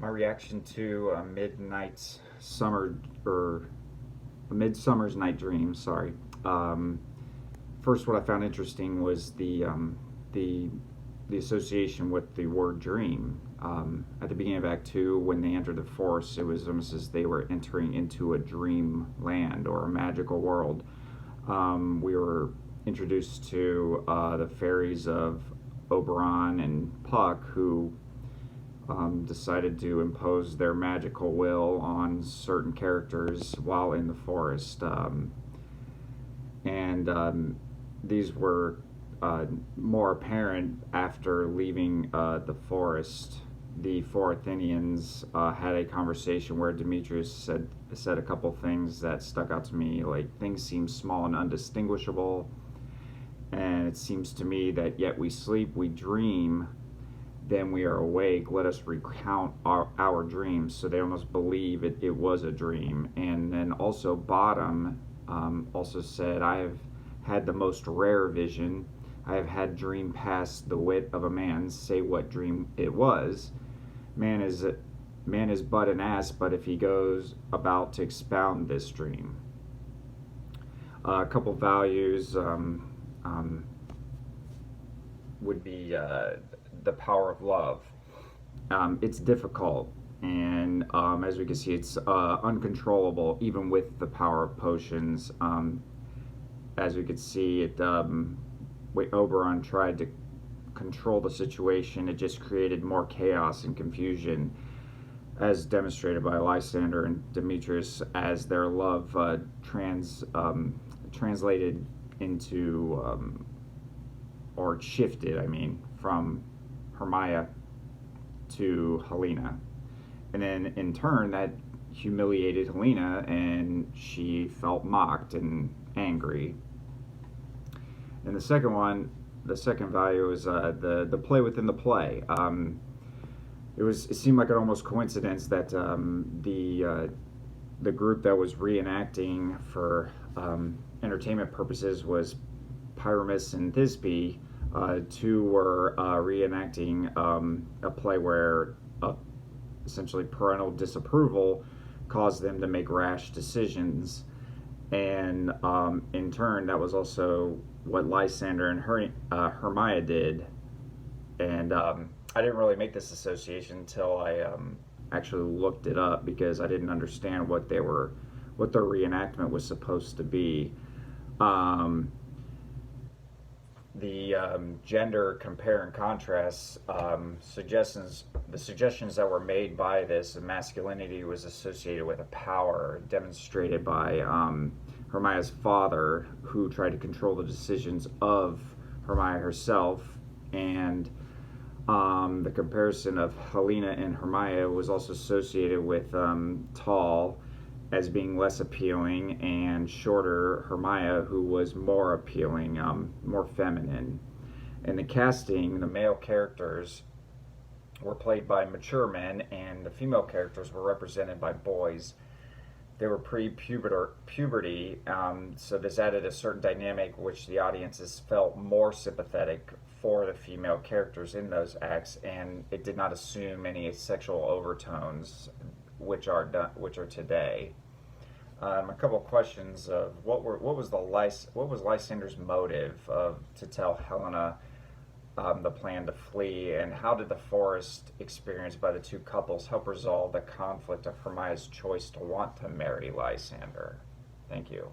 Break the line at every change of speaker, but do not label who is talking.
My reaction to Midnight's Summer or Midsummer's Night Dream. Sorry. Um, First, what I found interesting was the the association with the word dream. At the beginning of Act Two, when they entered the forest, it was almost as they were entering into a dream land or a magical world. We were introduced to the fairies of Oberon and Puck, who decided to impose their magical will on certain characters while in the forest. And These were more apparent after leaving the forest. The four Athenians had a conversation where Demetrius said a couple things that stuck out to me, like things seem small and undistinguishable, and it seems to me that yet we sleep, we dream, then we are awake. Let us recount our dreams. So they almost believe it was a dream. And then also Bottom also said, I have had the most rare vision. I have had dream past the wit of a man. Say what dream it was. Man is man is but an ass, but if he goes about to expound this dream. A couple values would be the power of love. It's difficult, and as we can see, it's uncontrollable, even with the power of potions. As we could see, when Oberon tried to control the situation, it just created more chaos and confusion, as demonstrated by Lysander and Demetrius, as their love translated into or shifted, I mean, from Hermia to Helena. And then in turn, that humiliated Helena, and she felt mocked and angry. And the second value is the play within the play. It seemed like an almost coincidence that the group that was reenacting for entertainment purposes was Pyramus and Thisbe. Two were reenacting a play where essentially parental disapproval caused them to make rash decisions, and in turn, that was also what Lysander and Hermia did. And I didn't really make this association until I actually looked it up, because I didn't understand what their reenactment was supposed to be. The gender compare and contrast the suggestions that were made by this masculinity was associated with a power demonstrated by Hermia's father, who tried to control the decisions of Hermia herself, and the comparison of Helena and Hermia was also associated with tall as being less appealing, and shorter Hermia, who was more appealing, more feminine. In the casting, the male characters were played by mature men, and the female characters were represented by boys. They were pre-puberty, so this added a certain dynamic which the audiences felt more sympathetic for the female characters in those acts, and it did not assume any sexual overtones, which are today. A couple of questions of what was Lysander's motive to tell Helena the plan to flee, and how did the forest experience by the two couples help resolve the conflict of Hermia's choice to want to marry Lysander? Thank you.